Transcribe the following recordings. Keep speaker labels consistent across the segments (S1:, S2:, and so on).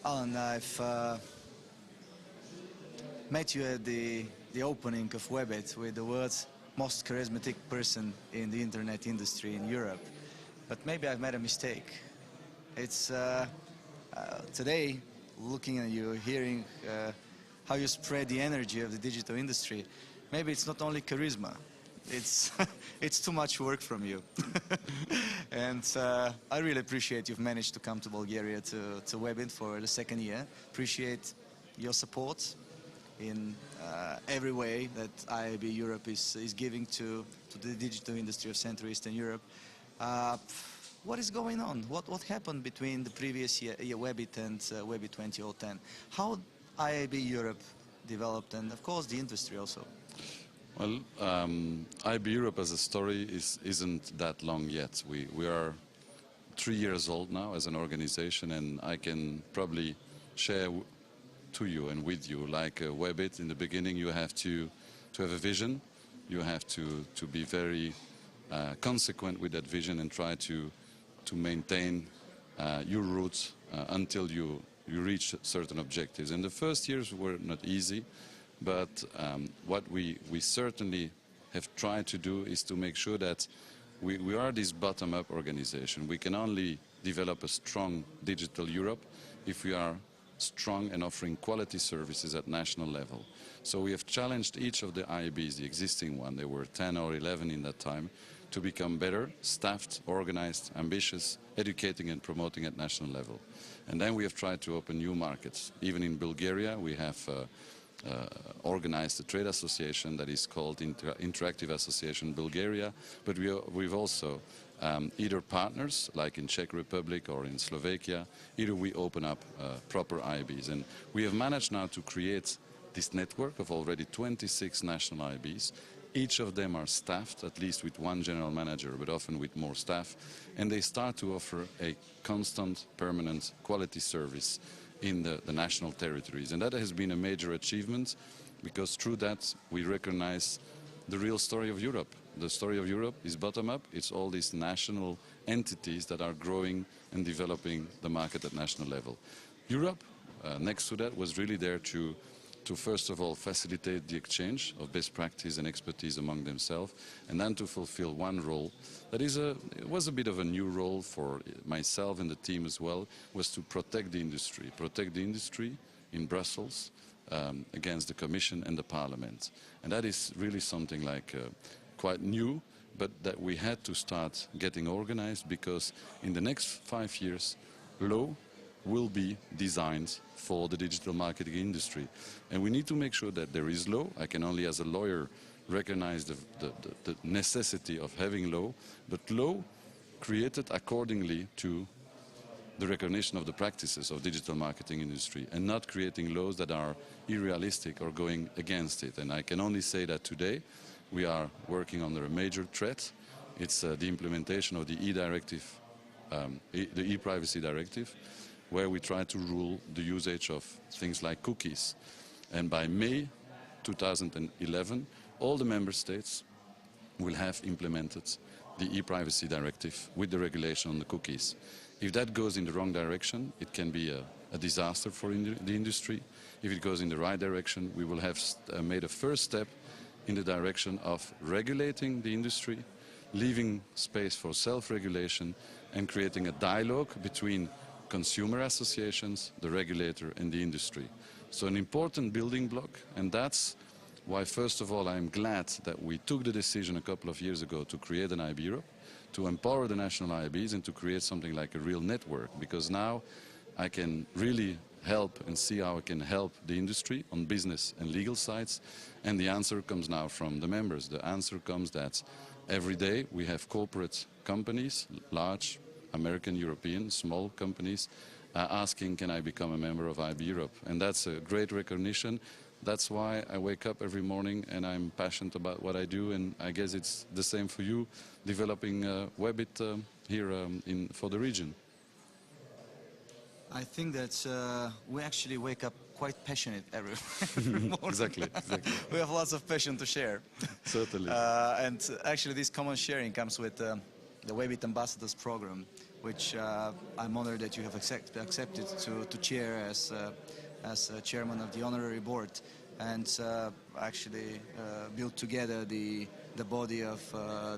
S1: Alan, I've met you at the opening of Webit with the words most charismatic person in the internet industry in Europe. But maybe I've made a mistake. It's today, looking at you, hearing how you spread the energy of the digital industry, maybe it's not only charisma, it's it's too much work from you. And I really appreciate you've managed to come to Bulgaria to Webit for the second year. Appreciate your support in every way that IAB Europe is giving to the digital industry of Central Eastern Europe. What is going on? What happened between the previous year Webit and Webit 2010? How IAB Europe developed, and of course the industry also?
S2: Well, IAB Europe as a story isn't that long yet. We are 3 years old now as an organization, and I can probably share to you and with you, like Webit, in the beginning you have to have a vision, you have to be very consequent with that vision and try to maintain your roots until you reach certain objectives. And the first years were not easy, but what we certainly have tried to do is to make sure that we are this bottom-up organization. We can only develop a strong digital Europe if we are strong and offering quality services at national level. So we have challenged each of the IABs, the existing one, there were 10 or 11 in that time, to become better, staffed, organized, ambitious, educating and promoting at national level. And then we have tried to open new markets. Even in Bulgaria we have organized a trade association that is called Interactive Association Bulgaria, but we've also either partners, like in Czech Republic or in Slovakia, either we open up proper IABs. And we have managed now to create this network of already 26 national IABs. Each of them are staffed, at least with one general manager, but often with more staff. And they start to offer a constant, permanent quality service in the national territories. And that has been a major achievement, because through that we recognize the real story of Europe. The story of Europe is bottom-up. It's all these national entities that are growing and developing the market at national level. Europe, next to that, was really there to first of all facilitate the exchange of best practice and expertise among themselves, and then to fulfill one role that it was a bit of a new role for myself and the team as well, was to protect the industry in Brussels against the Commission and the Parliament. And that is really something like quite new, but that we had to start getting organized, because in the next 5 years law will be designed for the digital marketing industry. And we need to make sure that there is law. I can only as a lawyer recognize the necessity of having law, but law created accordingly to the recognition of the practices of digital marketing industry, and not creating laws that are unrealistic or going against it. And I can only say that today we are working under a major threat. It's the implementation of the e-privacy directive, where we try to rule the usage of things like cookies. And by May 2011, all the member states will have implemented the e-privacy directive with the regulation on the cookies. If that goes in the wrong direction, it can be a disaster for the industry. If it goes in the right direction, we will have made a first step in the direction of regulating the industry, leaving space for self-regulation, and creating a dialogue between consumer associations, the regulator and the industry. So an important building block, and that's why first of all I'm glad that we took the decision a couple of years ago to create an IAB Europe, to empower the national IABs and to create something like a real network, because now I can really help and see how I can help the industry on business and legal sides, and the answer comes now from the members. The answer comes that every day we have corporate companies, large, American, European, small companies, asking, can I become a member of IAB Europe? And that's a great recognition. That's why I wake up every morning and I'm passionate about what I do, and I guess it's the same for you, developing Webit here for the region.
S1: I think that we actually wake up quite passionate every morning.
S2: Exactly.
S1: We have lots of passion to share.
S2: Certainly.
S1: And actually this common sharing comes with the Webit Ambassadors program, which I'm honored that you have accepted to chair as chairman of the honorary board, and actually build together the body of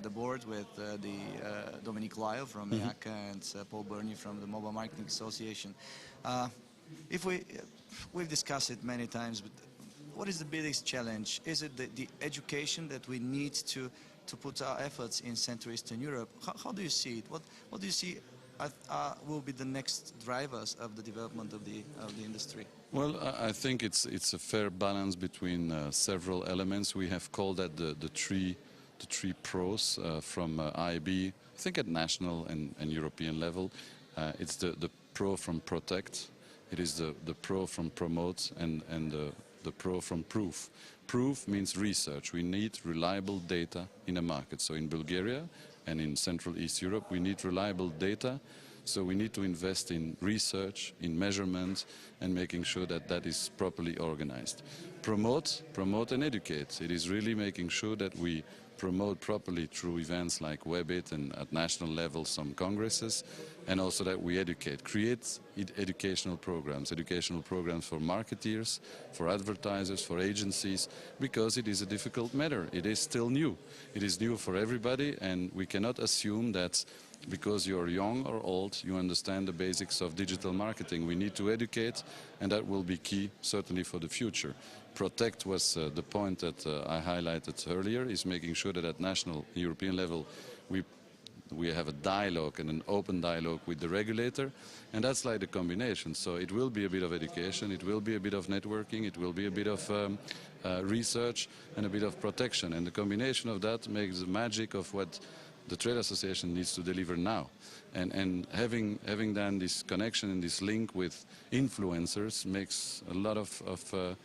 S1: the board with Dominique Lyle from IAC and Paul Burney from the Mobile Marketing Association. If we've discussed it many times, but what is the biggest challenge? Is it the education that we need to put our efforts in Central Eastern Europe? How do you see it? What do you see will be the next drivers of the development of the industry?
S2: Well, I think it's a fair balance between several elements. We have called that the three pros from IAB. I think at national and European level, it's the pro from protect. It is the pro from promote and the pro from proof. Proof means research. We need reliable data in a market. So in Bulgaria and in Central East Europe, we need reliable data. So we need to invest in research, in measurement, and making sure that that is properly organized. Promote and educate. It is really making sure that we promote properly through events like Webit and at national level some congresses, and also that we educate, create educational programs for marketeers, for advertisers, for agencies, because it is a difficult matter. It is still new. It is new for everybody, and we cannot assume that because you're young or old, you understand the basics of digital marketing. We need to educate, and that will be key, certainly for the future. Protect was the point that I highlighted earlier, is making sure that at national European level we have a dialogue and an open dialogue with the regulator, and that's like the combination. So it will be a bit of education, it will be a bit of networking, it will be a bit of research and a bit of protection, and the combination of that makes the magic of what the trade association needs to deliver now. And having then this connection and this link with influencers makes a lot of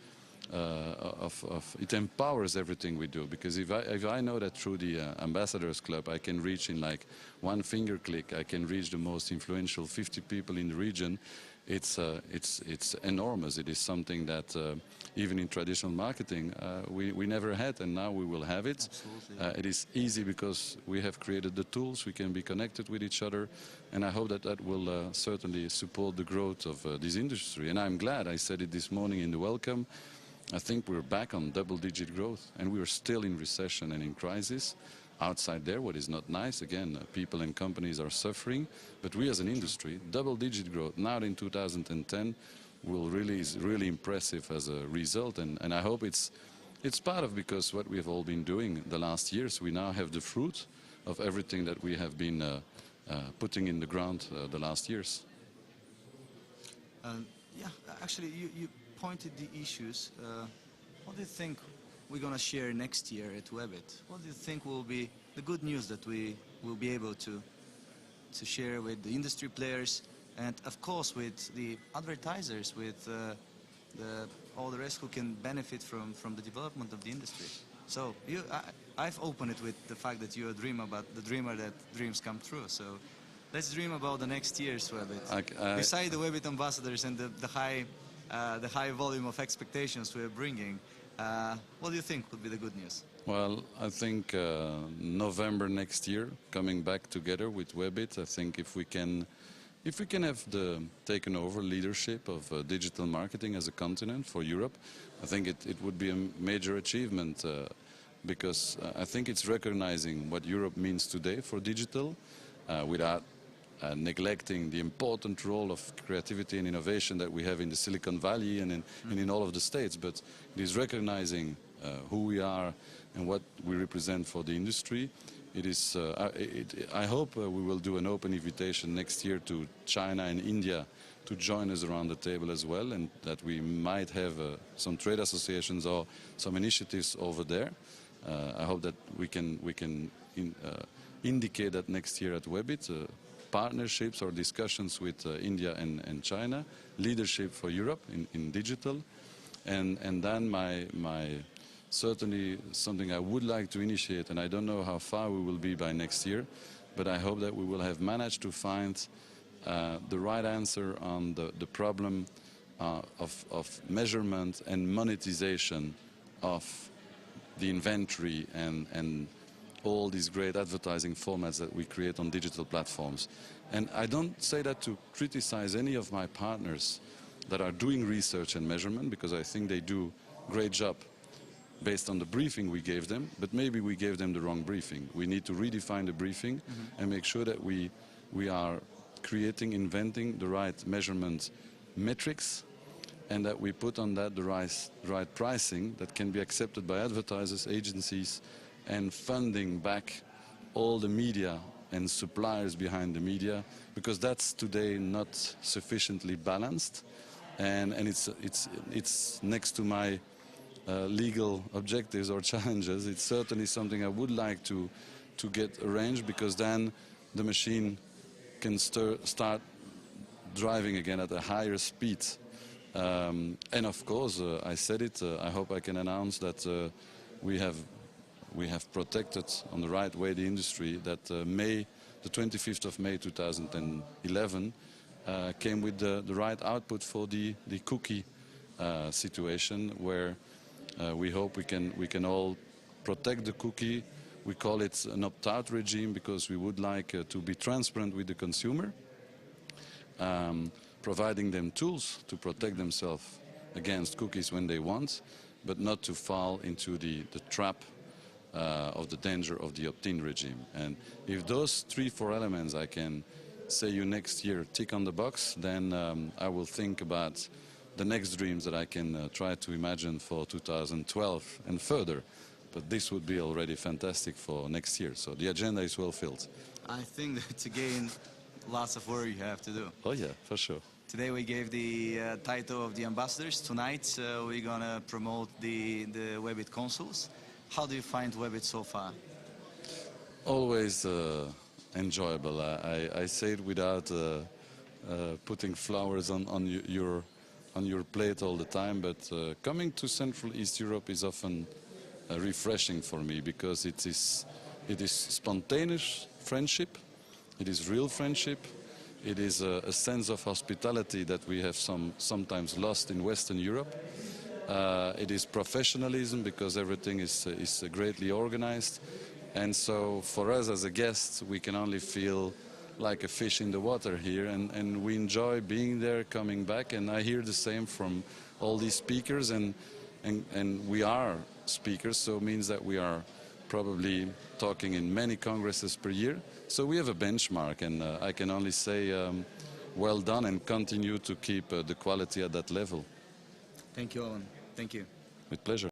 S2: it empowers everything we do, because if I know that through the Ambassadors Club I can reach in like one finger click, I can reach the most influential 50 people in the region, it's enormous. It is something that even in traditional marketing we never had, and now we will have it. It is easy because we have created the tools, we can be connected with each other, and I hope that that will certainly support the growth of this industry. And I'm glad, I said it this morning in the welcome, I think we're back on double-digit growth, and we're still in recession and in crisis. Outside there, what is not nice, again, people and companies are suffering, but we as an industry, double-digit growth now in 2010 is really impressive as a result, and I hope it's part of, because what we have all been doing the last years, we now have the fruit of everything that we have been putting in the ground the last years.
S1: Yeah, actually, you pointed the issues. What do you think we're going to share next year at Webit? What do you think will be the good news that we will be able to share with the industry players, and of course with the advertisers, with all the rest who can benefit from the development of the industry? So I've opened it with the fact that you're a dreamer, but the dreamer that dreams come true. So let's dream about the next year's Webit. Beside the Webit ambassadors and the high volume of expectations we're bringing, what do you think would be the good news?
S2: Well, I think November next year, coming back together with Webit, I think if we can have the taken over leadership of digital marketing as a continent for Europe, I think it would be a major achievement, because I think it's recognizing what Europe means today for digital, without neglecting the important role of creativity and innovation that we have in the Silicon Valley and in all of the states. But it is recognizing who we are and what we represent for the industry. It is. I hope we will do an open invitation next year to China and India to join us around the table as well, and that we might have some trade associations or some initiatives over there. I hope that we can indicate that next year at Webit. Partnerships or discussions with India and China, leadership for Europe in digital, and then my certainly something I would like to initiate, and I don't know how far we will be by next year, but I hope that we will have managed to find the right answer on the problem of measurement and monetization of the inventory and all these great advertising formats that we create on digital platforms. And I don't say that to criticize any of my partners that are doing research and measurement, because I think they do a great job based on the briefing we gave them, but maybe we gave them the wrong briefing. We need to redefine the briefing and make sure that we are creating, inventing the right measurement metrics, and that we put on that the right pricing that can be accepted by advertisers, agencies, and funding back all the media and suppliers behind the media, because that's today not sufficiently balanced, and it's next to my legal objectives or challenges. It's certainly something I would like to get arranged, because then the machine can start driving again at a higher speed. And of course, I said it, I hope I can announce that we have protected on the right way the industry, that the 25th of May 2011 came with the right output for the cookie situation, where we hope we can all protect the cookie. We call it an opt-out regime because we would like to be transparent with the consumer, providing them tools to protect themselves against cookies when they want, but not to fall into the trap of the danger of the opt-in regime. And if those 3-4 elements I can say you next year tick on the box, then I will think about the next dreams that I can try to imagine for 2012 and further. But this would be already fantastic for next year. So the agenda is well filled.
S1: I think that again, lots of work you have to do.
S2: Oh yeah, for sure.
S1: Today we gave the title of the ambassadors. Tonight we're going to promote the Webit consoles. How do you find Webit so far?
S2: Always enjoyable. I say it without putting flowers on your plate all the time, but coming to Central East Europe is often refreshing for me, because it is spontaneous friendship, it is real friendship, it is a sense of hospitality that we have sometimes lost in Western Europe. It is professionalism, because everything is greatly organized, and so for us as a guest we can only feel like a fish in the water here, and we enjoy being there, coming back. And I hear the same from all these speakers, and we are speakers, so it means that we are probably talking in many congresses per year. So we have a benchmark, and I can only say well done, and continue to keep the quality at that level.
S1: Thank you, Alain. Thank you.
S2: With pleasure.